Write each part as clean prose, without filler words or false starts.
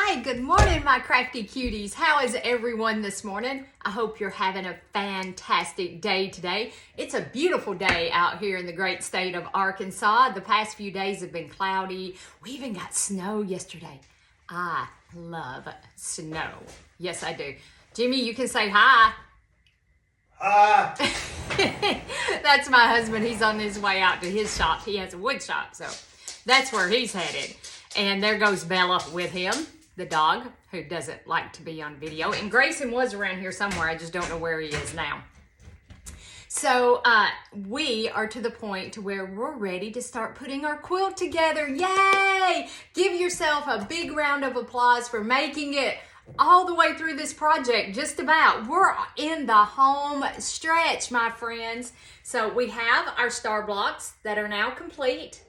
Hi, good morning, my crafty cuties. How is everyone this morning? I hope you're having a fantastic day today. It's a beautiful day out here in the great state of Arkansas. The past few days have been cloudy. We even got snow yesterday. I love snow. Yes, I do. Jimmy, you can say hi. Hi. That's my husband. He's on his way out to his shop. He has a wood shop, so that's where he's headed. And there goes Bella with him, the dog, who doesn't like to be on video. And Grayson was around here somewhere. I just don't know where he is now. So we are to the point to where we're ready to start putting our quilt together. Yay! Give yourself a big round of applause for making it all the way through this project, just about. We're in the home stretch, my friends. So we have our star blocks that are now complete.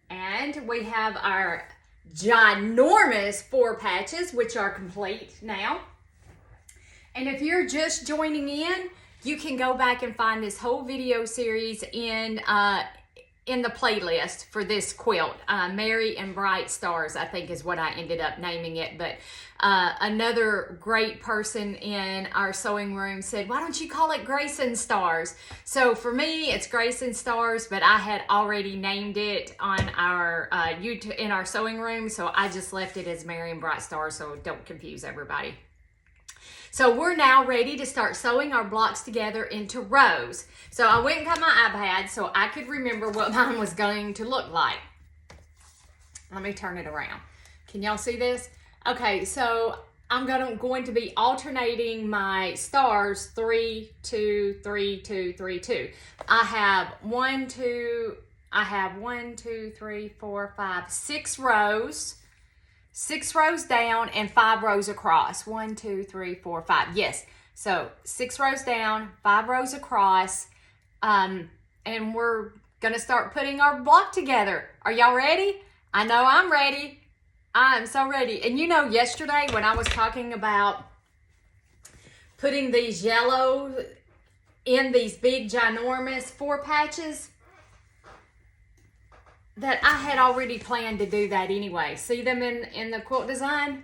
And we have our ginormous 4 patches, which are complete now. And if you're just joining in, you can go back and find this whole video series in the playlist for this quilt. Merry and Bright Stars, I think is what I ended up naming it. But another great person in our sewing room said, why don't you call it Grayson Stars? So for me, it's Grayson Stars, but I had already named it on our YouTube in our sewing room. So I just left it as Merry and Bright Stars, so don't confuse everybody. So we're now ready to start sewing our blocks together into rows. So I went and got my iPad so I could remember what mine was going to look like. Let me turn it around. Can y'all see this? Okay, so I'm going to be alternating my stars 3, 2, 3, 2, 3, 2. I have 1, 2, 3, 4, 5, 6 rows. 6 rows down and 5 rows across. 1, 2, 3, 4, 5. Yes. So 6 rows down, 5 rows across. And we're going to start putting our block together. Are y'all ready? I know I'm ready. I'm so ready. And you know, yesterday when I was talking about putting these yellow in these big ginormous 4 patches, that I had already planned to do that anyway. See them in the quilt design?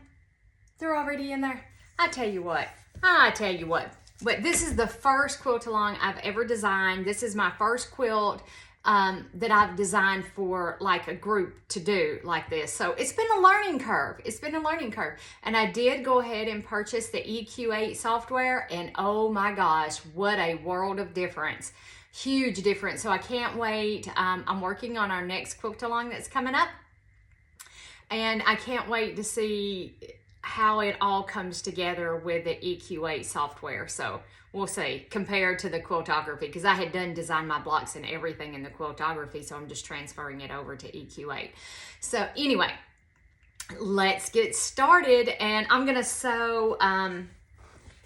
They're already in there. I tell you what. But this is the first quilt along I've ever designed. This is my first quilt that I've designed for like a group to do like this. So it's been a learning curve. And I did go ahead and purchase the EQ8 software, and oh my gosh, what a world of difference. Huge difference. So I can't wait. I'm working on our next quilt along that's coming up, and I can't wait to see how it all comes together with the EQ8 software. So we'll see, compared to the quiltography, because I had done design my blocks and everything in the quiltography, so I'm just transferring it over to EQ8. So anyway, let's get started, and I'm gonna sew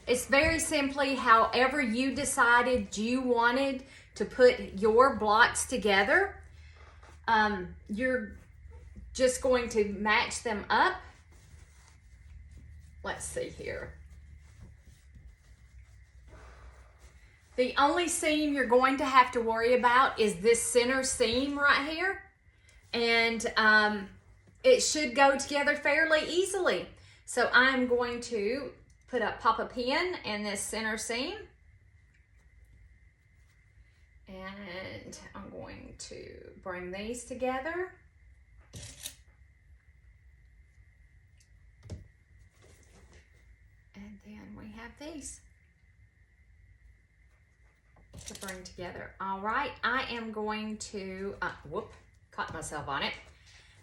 it's very simply however you decided you wanted to put your blocks together. You're just going to match them up. Let's see here. The only seam you're going to have to worry about is this center seam right here. And it should go together fairly easily. So I'm going to pop a pin in this center seam. And I'm going to bring these together. And then we have these to bring together. All right, I am going to, caught myself on it.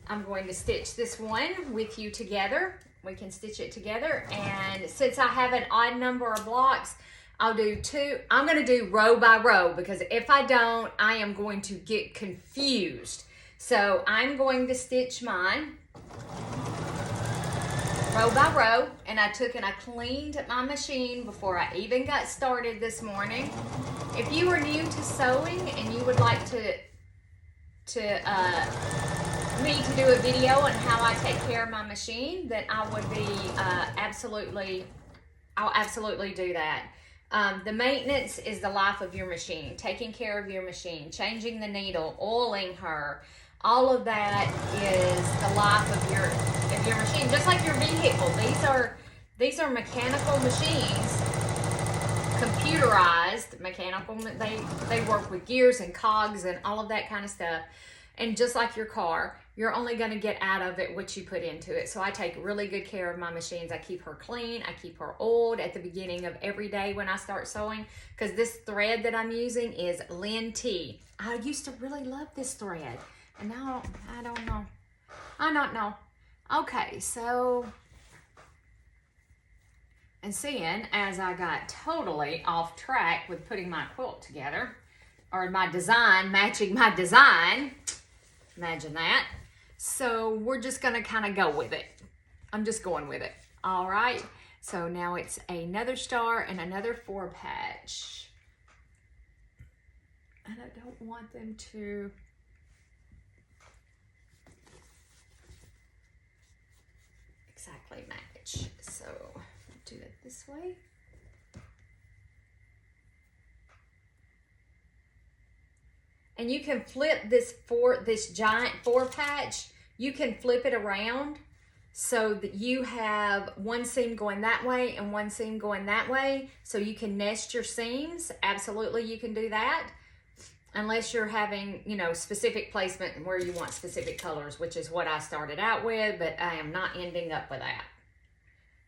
I'm going to stitch this one with you together. We can stitch it together, and since I have an odd number of blocks, I'll do 2. I'm going to do row by row, because if I don't, I am going to get confused. So I'm going to stitch mine row by row, and I cleaned my machine before I even got started this morning. If you are new to sewing and you would like me to do a video on how I take care of my machine, then I would be I'll absolutely do that. The maintenance is the life of your machine, taking care of your machine, changing the needle, oiling her, All of that is the life of your machine, just like your vehicle. These are mechanical machines, computerized mechanical. They work with gears and cogs and all of that kind of stuff. And just like your car, you're only going to get out of it what you put into it. So I take really good care of my machines. I keep her clean. I keep her oiled at the beginning of every day when I start sewing, because this thread that I'm using is Lin T. I used to really love this thread, and now I don't know. I don't know. Okay, so, and seeing as I got totally off track with putting my quilt together, or my design, matching my design, imagine that. So we're just gonna kind of go with it. I'm just going with it. All right, so now it's another star and another 4-patch. And I don't want them to exactly match. So do it this way. And you can flip this giant 4-patch, you can flip it around so that you have one seam going that way and one seam going that way, so you can nest your seams. Absolutely, you can do that. Unless you're having, you know, specific placement where you want specific colors, which is what I started out with, but I am not ending up with that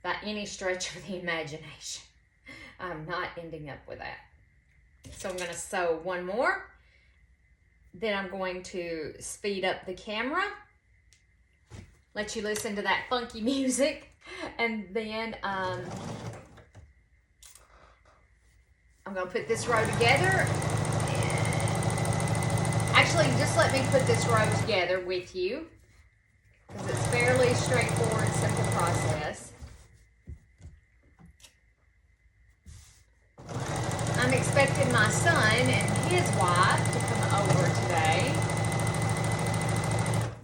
by any stretch of the imagination. I'm not ending up with that. So I'm going to sew one more. Then I'm going to speed up the camera, let you listen to that funky music, and then I'm going to put this row together. Actually, just let me put this row together with you, because it's fairly straightforward, simple process. I'm expecting my son and his wife to come over today,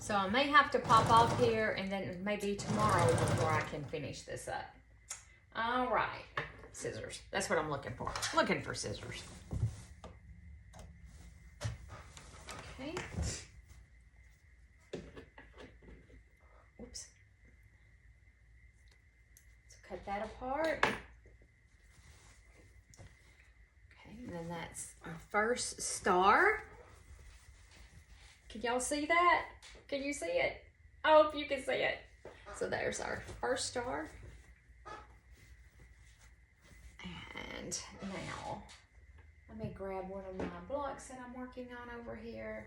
so I may have to pop off here and then maybe tomorrow before I can finish this up. All right, scissors. That's what I'm looking for. Looking for scissors. Okay. Oops. So cut that apart. Okay, and then that's our first star. Can y'all see that? Can you see it? I hope you can see it. So there's our first star. And now, let me grab one of my blocks that I'm working on over here.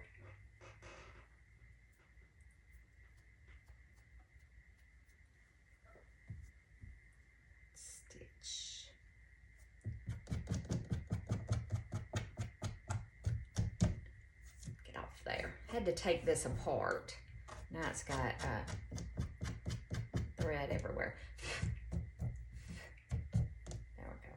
Stitch. Get off there. Had to take this apart. Now it's got thread everywhere. There we go.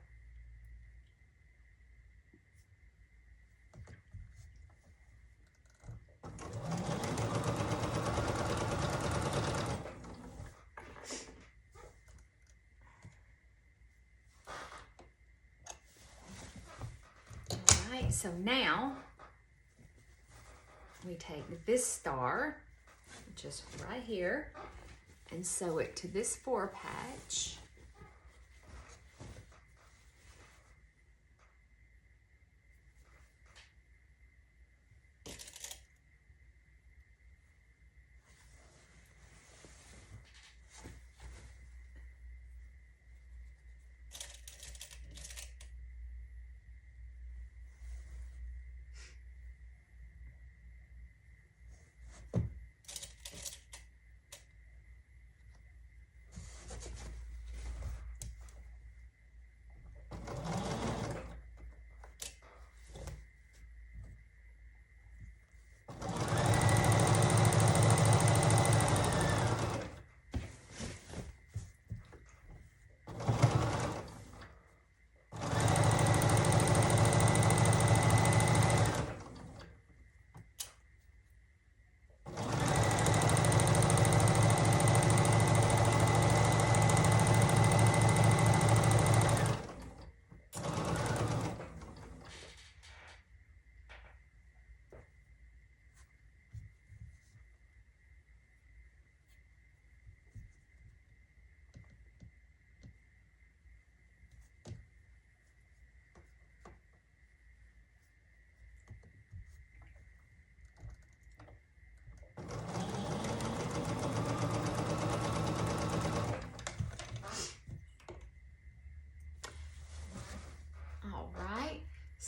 So now we take this star, just right here, and sew it to this 4-patch.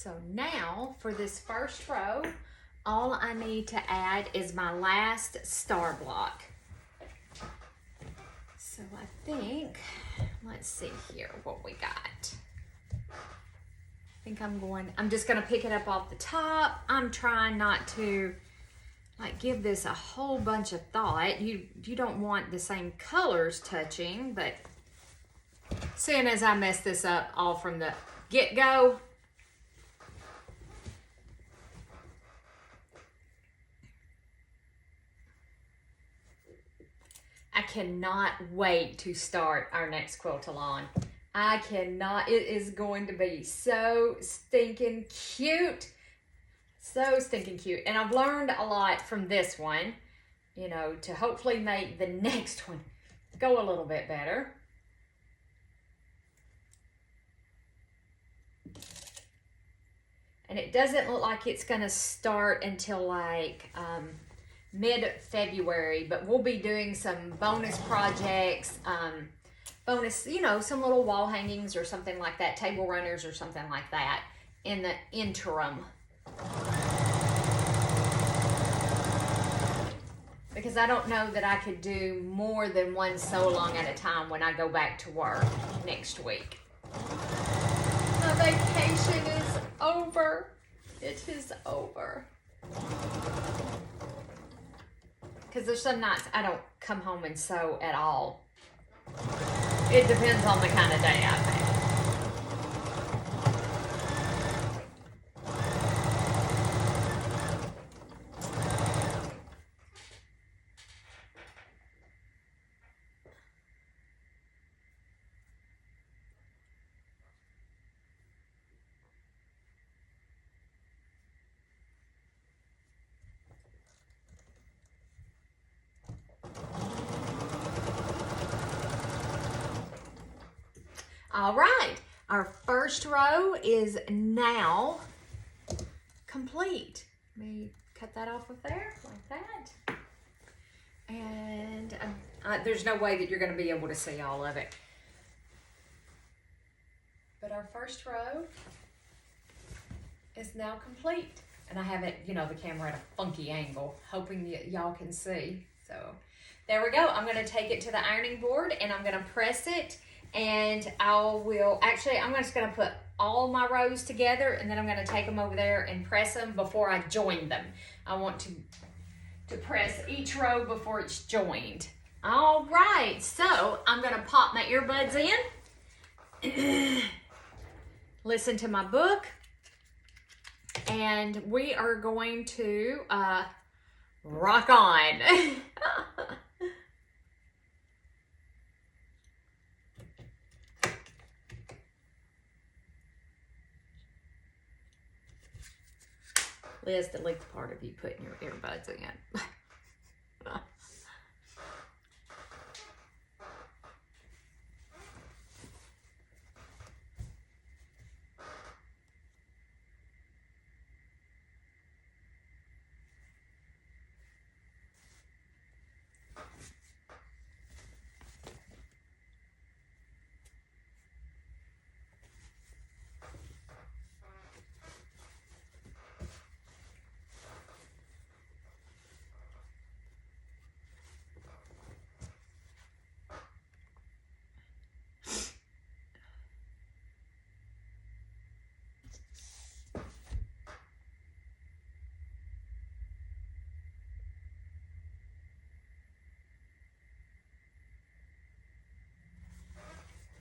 So now for this first row, all I need to add is my last star block. So I think, let's see here what we got. I think I'm just gonna pick it up off the top. I'm trying not to like give this a whole bunch of thought. You don't want the same colors touching, but seeing as I messed this up all from the get-go, I cannot wait to start our next quilt-a-thon. I cannot. It is going to be so stinking cute. So stinking cute. And I've learned a lot from this one, you know, to hopefully make the next one go a little bit better. And it doesn't look like it's going to start until like mid-February, but we'll be doing some bonus projects, bonus, you know, some little wall hangings or something like that, table runners or something like that in the interim. Because I don't know that I could do more than one sew along at a time when I go back to work next week. My vacation is over. It is over. Because there's some nights I don't come home and sew at all. It depends on the kind of day I've had. All right, our first row is now complete. Let me cut that off of there like that. And there's no way that you're going to be able to see all of it. But our first row is now complete. And I have it, you know, the camera at a funky angle, hoping y'all can see. So there we go. I'm going to take it to the ironing board and I'm going to press it. And I'm just going to put all my rows together and then I'm going to take them over there and press them before I join them. I want to press each row before it's joined. All right, so I'm going to pop my earbuds in, listen to my book, and we are going to rock on. Liz, delete the part of you putting your earbuds in.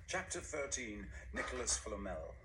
Chapter 13, Nicholas Flamel.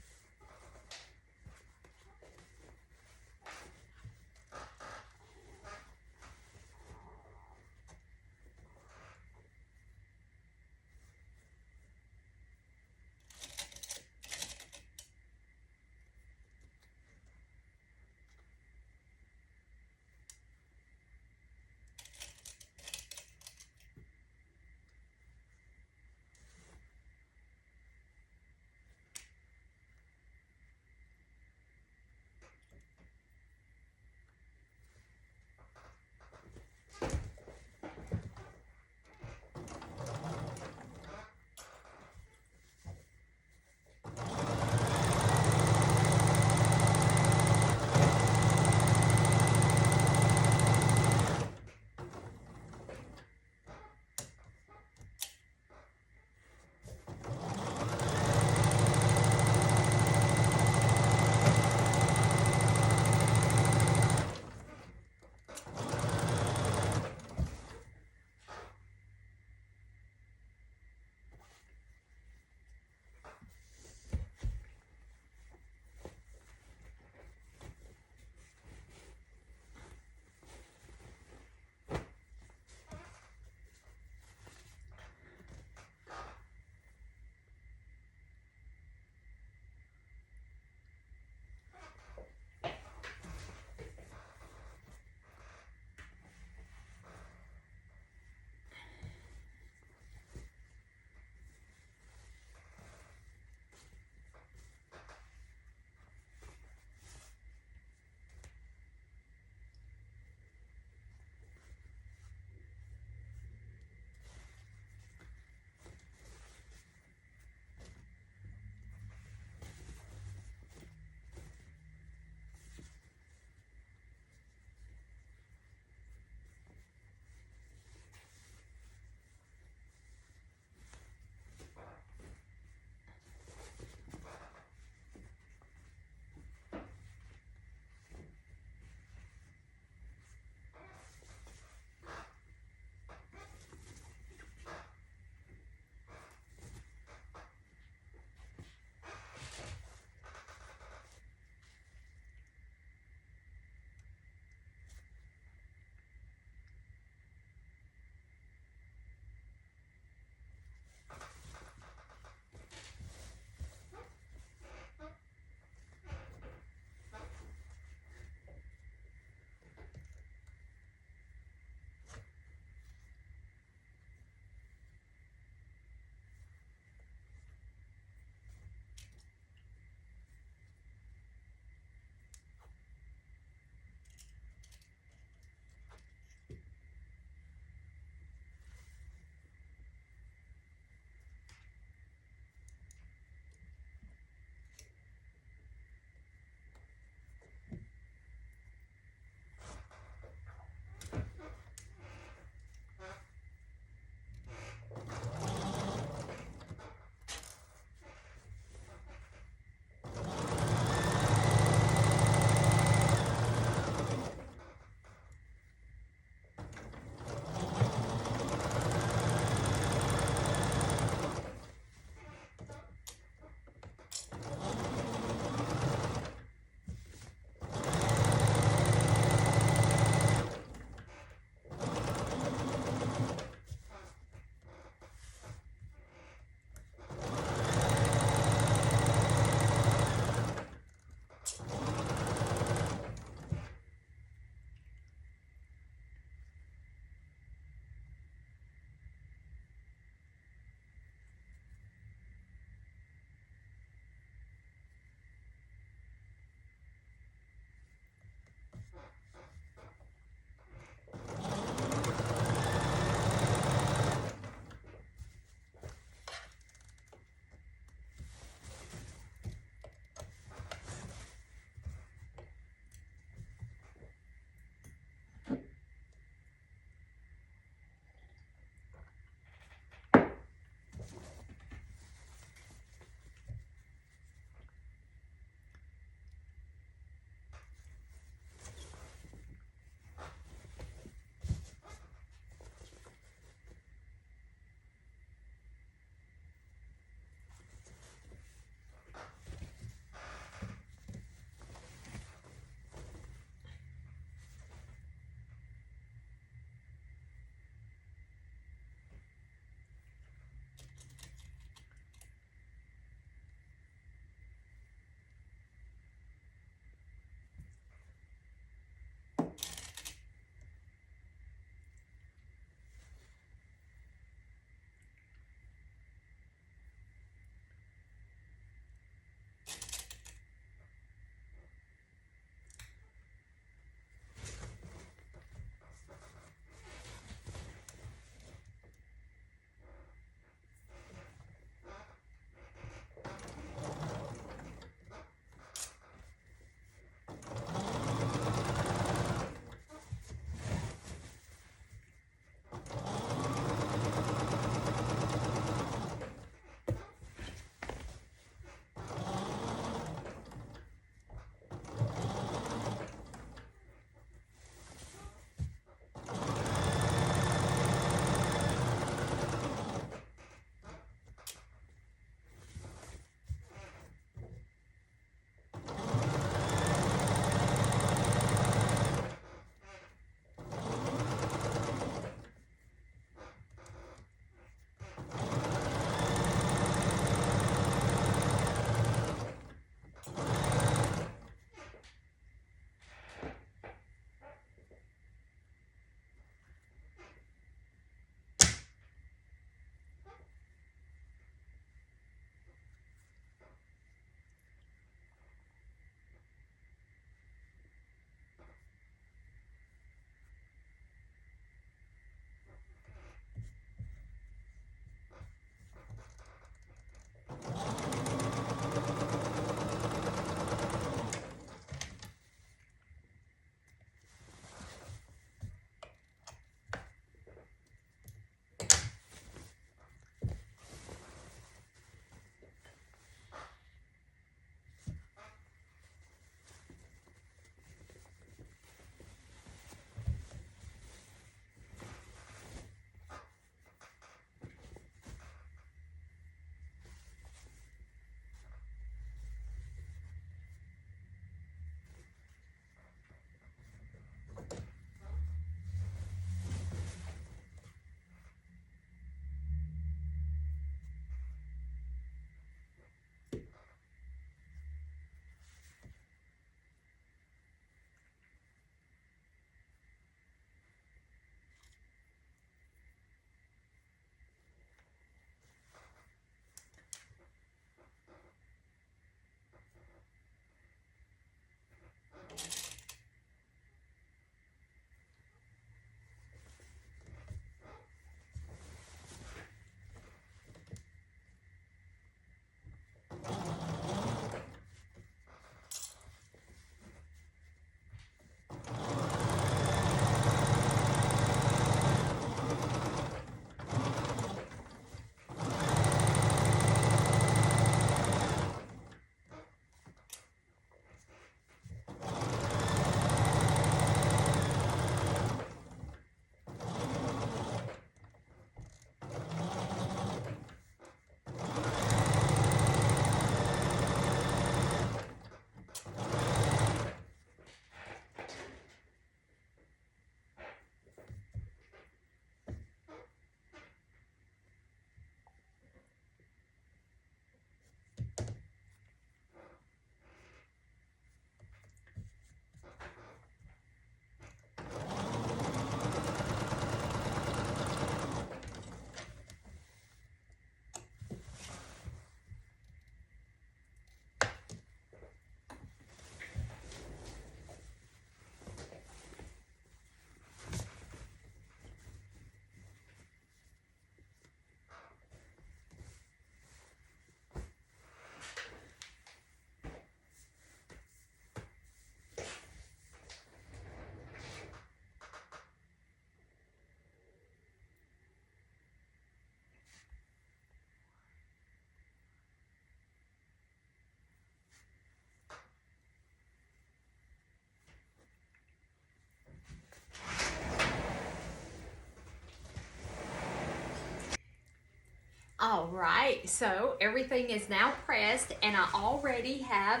All right, so everything is now pressed and I already have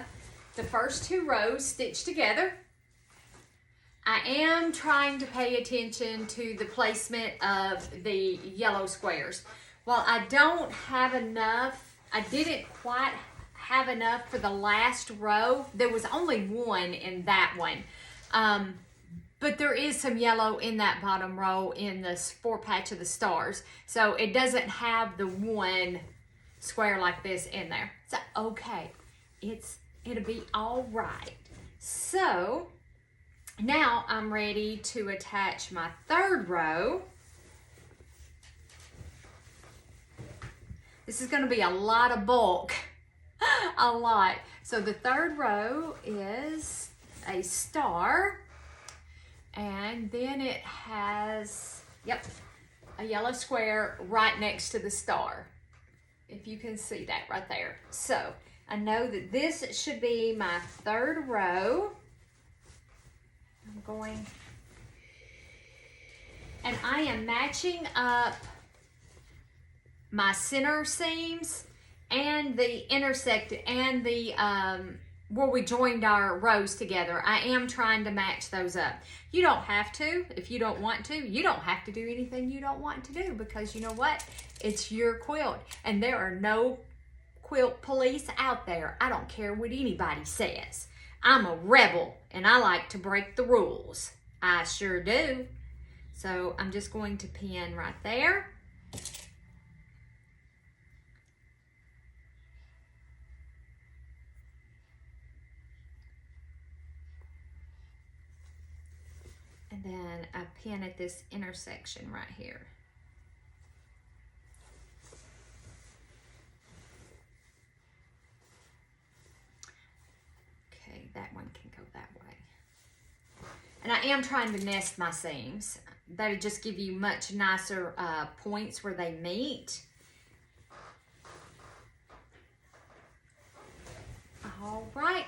the first 2 rows stitched together. I am trying to pay attention to the placement of the yellow squares. While I don't have enough, I didn't quite have enough for the last row. There was only 1 in that one. But there is some yellow in that bottom row in the 4 patch of the stars. So it doesn't have the 1 square like this in there. So, okay, it'll be all right. So, now I'm ready to attach my 3rd row. This is going to be a lot of bulk, a lot. So the 3rd row is a star, and then it has, yep, a yellow square right next to the star. If you can see that right there. So I know that this should be my 3rd row. I'm going, and I am matching up my center seams and the intersect and the where we joined our rows together. I am trying to match those up. You don't have to if you don't want to. You don't have to do anything you don't want to do, because you know what? It's your quilt, and there are no quilt police out there. I don't care what anybody says. I'm a rebel and I like to break the rules. I sure do. So I'm just going to pin right there. And then I pin at this intersection right here. Okay, that one can go that way. And I am trying to nest my seams. That'll just give you much nicer points where they meet. All right,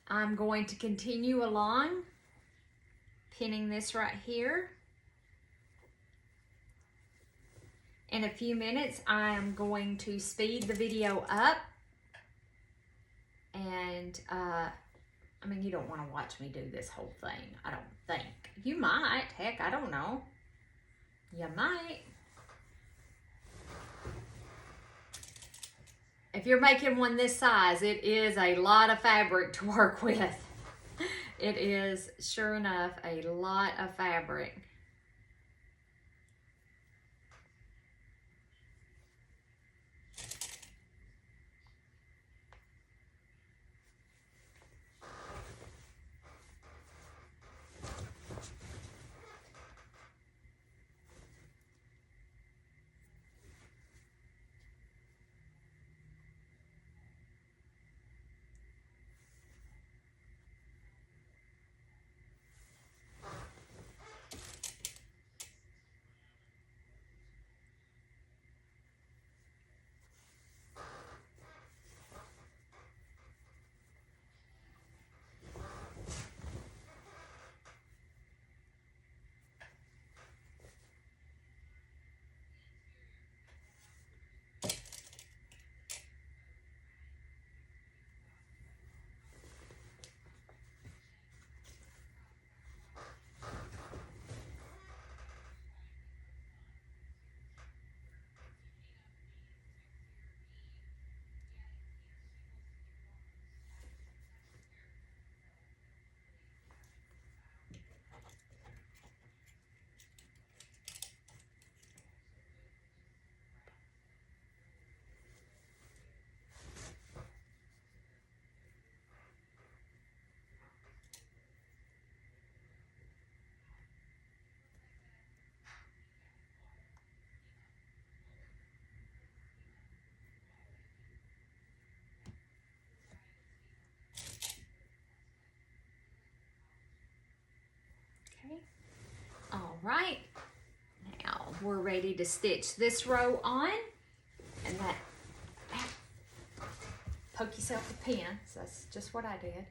I'm going to continue along, pinning this right here. In a few minutes, I am going to speed the video up. And, I mean, you don't want to watch me do this whole thing, I don't think. You might, heck, I don't know. You might. If you're making one this size, it is a lot of fabric to work with. It is, sure enough, a lot of fabric. All right, now we're ready to stitch this row on, and that, poke yourself with a pin, so that's just what I did.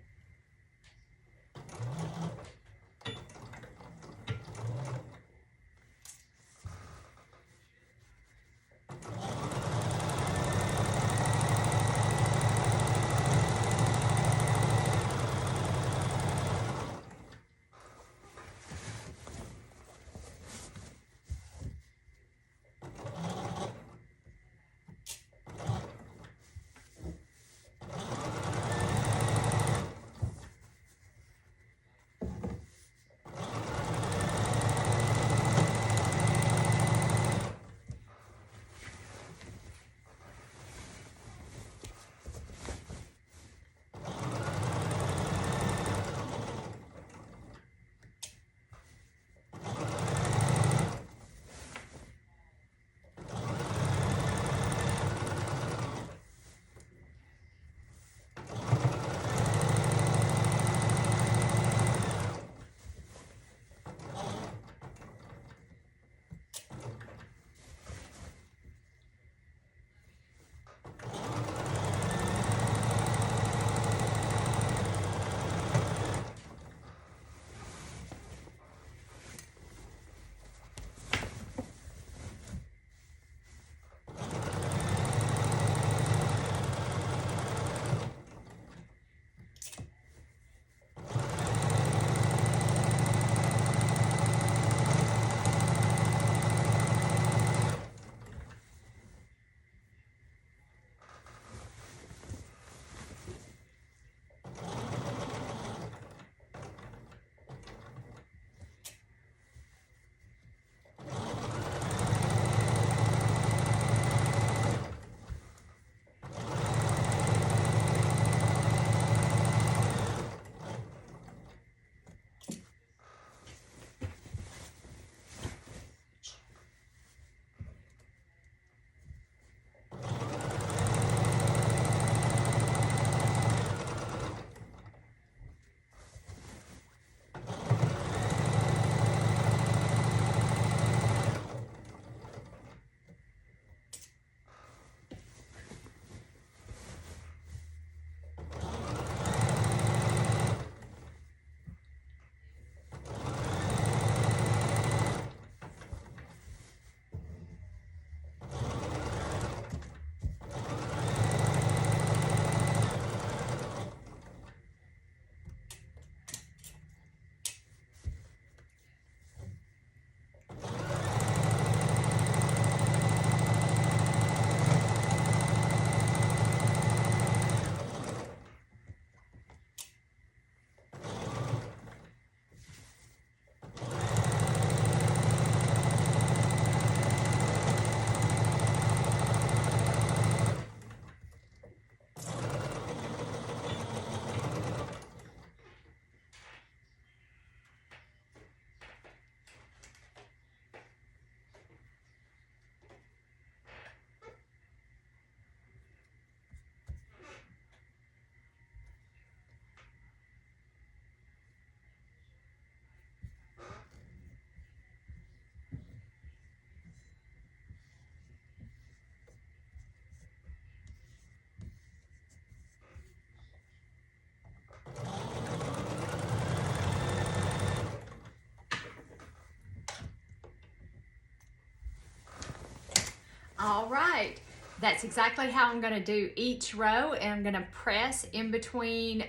All right. That's exactly how I'm going to do each row, and I'm going to press in between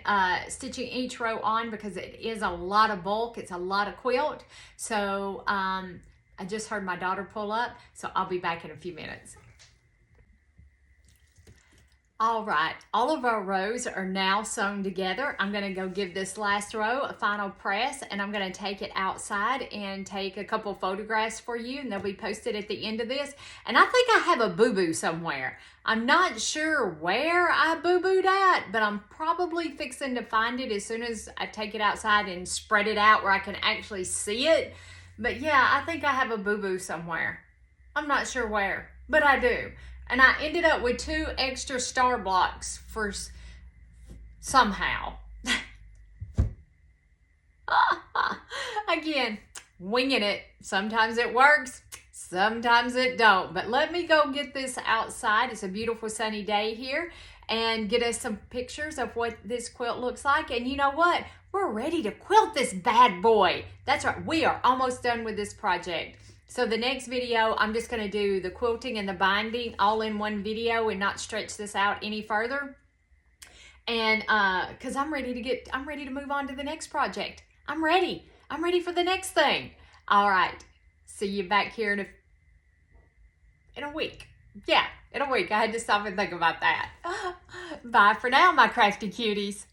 stitching each row on because it is a lot of bulk. It's a lot of quilt. So I just heard my daughter pull up, so I'll be back in a few minutes. All right, all of our rows are now sewn together. I'm going to go give this last row a final press, and I'm going to take it outside and take a couple photographs for you, and they'll be posted at the end of this. And I think I have a boo-boo somewhere. I'm not sure where I boo-booed at, but I'm probably fixing to find it as soon as I take it outside and spread it out where I can actually see it. But yeah, I think I have a boo-boo somewhere. I'm not sure where, but I do. And I ended up with 2 extra star blocks for somehow. Again, winging it. Sometimes it works, sometimes it don't. But let me go get this outside. It's a beautiful sunny day here. And get us some pictures of what this quilt looks like. And you know what? We're ready to quilt this bad boy. That's right. We are almost done with this project. So the next video, I'm just going to do the quilting and the binding all in one video and not stretch this out any further. And because I'm ready to move on to the next project. I'm ready for the next thing. All right. See you back here in a week. Yeah, in a week. I had to stop and think about that. Bye for now, my crafty cuties.